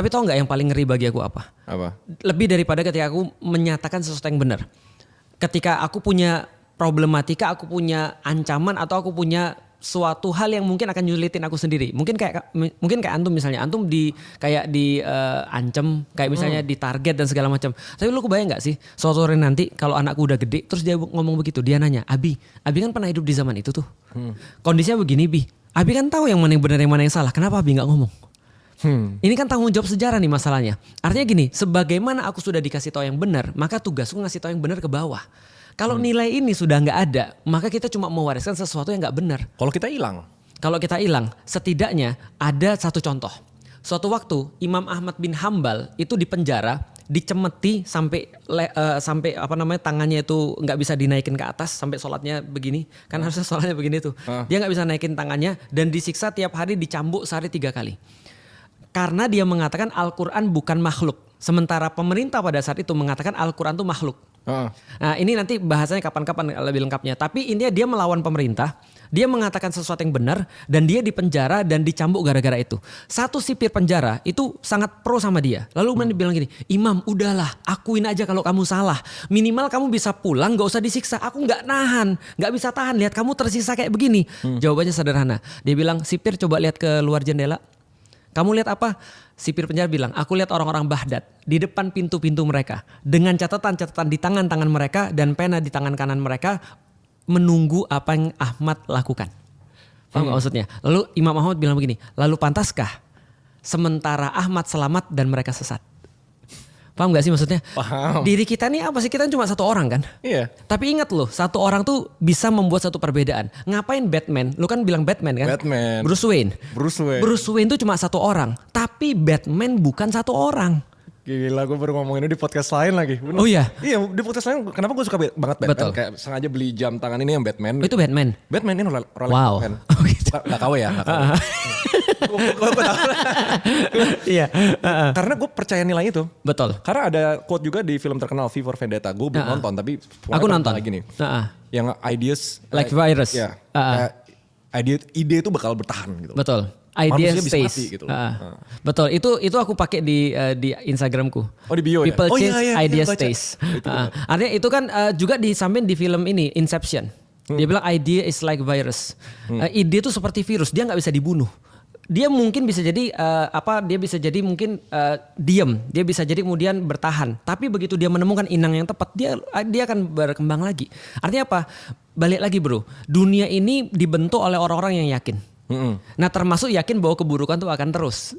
Tapi tau nggak yang paling ngeri bagi aku apa? Apa? Lebih daripada ketika aku menyatakan sesuatu yang benar. Ketika aku punya problematika, aku punya ancaman atau aku punya suatu hal yang mungkin akan nyulitin aku sendiri. Mungkin kayak antum misalnya, antum ancam kayak misalnya ditarget dan segala macam. Tapi lu kebayang nggak sih suatu hari nanti kalau anakku udah gede terus dia ngomong begitu, dia nanya, Abi kan pernah hidup di zaman itu tuh. Kondisinya begini, Bi. Abi kan tahu yang mana yang benar yang mana yang salah. Kenapa Abi nggak ngomong? Ini kan tanggung jawab sejarah nih masalahnya. Artinya gini, sebagaimana aku sudah dikasih tahu yang benar, maka tugasku ngasih tahu yang benar ke bawah. Kalau nilai ini sudah nggak ada, maka kita cuma mewariskan sesuatu yang nggak benar. Kalau kita hilang? Kalau kita hilang, setidaknya ada satu contoh. Suatu waktu Imam Ahmad bin Hambal itu dipenjara, dicemeti sampai tangannya itu nggak bisa dinaikin ke atas sampai sholatnya begini. Kan harusnya sholatnya begini tuh. Dia nggak bisa naikin tangannya dan disiksa tiap hari dicambuk sehari 3 kali. Karena dia mengatakan Al-Quran bukan makhluk. Sementara pemerintah pada saat itu mengatakan Al-Quran itu makhluk. Nah ini nanti bahasanya kapan-kapan lebih lengkapnya. Tapi intinya dia melawan pemerintah. Dia mengatakan sesuatu yang benar. Dan dia dipenjara dan dicambuk gara-gara itu. Satu sipir penjara itu sangat pro sama dia. Lalu kemudian dia bilang gini, Imam udahlah akuin aja kalau kamu salah. Minimal kamu bisa pulang gak usah disiksa. Aku gak nahan, gak bisa tahan. Lihat kamu tersisa kayak begini. Jawabannya sederhana. Dia bilang, sipir coba lihat ke luar jendela. Kamu lihat apa? Sipir penjara bilang, aku lihat orang-orang Baghdad di depan pintu-pintu mereka. Dengan catatan-catatan di tangan-tangan mereka dan pena di tangan kanan mereka. Menunggu apa yang Ahmad lakukan. Paham gak maksudnya? Lalu Imam Ahmad bilang begini, lalu pantaskah sementara Ahmad selamat dan mereka sesat? Paham gak sih maksudnya? Paham. Diri kita nih apa sih? Kita cuma satu orang kan? Iya. Tapi ingat loh, satu orang tuh bisa membuat satu perbedaan. Ngapain Batman? Lu kan bilang Batman kan? Batman. Bruce Wayne. Bruce Wayne tuh cuma satu orang. Tapi Batman bukan satu orang. Gila, gue baru ngomong ini di podcast lain lagi. Bener. Oh iya? Iya, di podcast lain kenapa gue suka banget Batman. Betul. Kayak sengaja beli jam tangan ini yang Batman. Itu Batman? Batman ini Rolex Wow. Batman. Oh gitu. Gak KW ya? Gue tahu. Iya. Karena gue percaya nilai itu. Betul. Karena ada quote juga di film terkenal V for Vendetta. Gue belum nonton tapi aku nonton lagi nih. Yang ideas like virus. Ya. Ide itu bakal bertahan gitu. Betul. Idea manusia stays. bisa mati gitu. Betul. Itu aku pakai di Instagramku. Oh di bio People ya? change, idea stays. Artinya itu kan juga disampaikan di film ini Inception. Dia bilang idea is like virus. Ide itu seperti virus. Dia nggak bisa dibunuh. Dia mungkin bisa jadi dia bisa jadi mungkin diam, dia bisa jadi kemudian bertahan. Tapi begitu dia menemukan inang yang tepat, dia akan berkembang lagi. Artinya apa? Balik lagi bro, dunia ini dibentuk oleh orang-orang yang yakin. Nah termasuk yakin bahwa keburukan itu akan terus.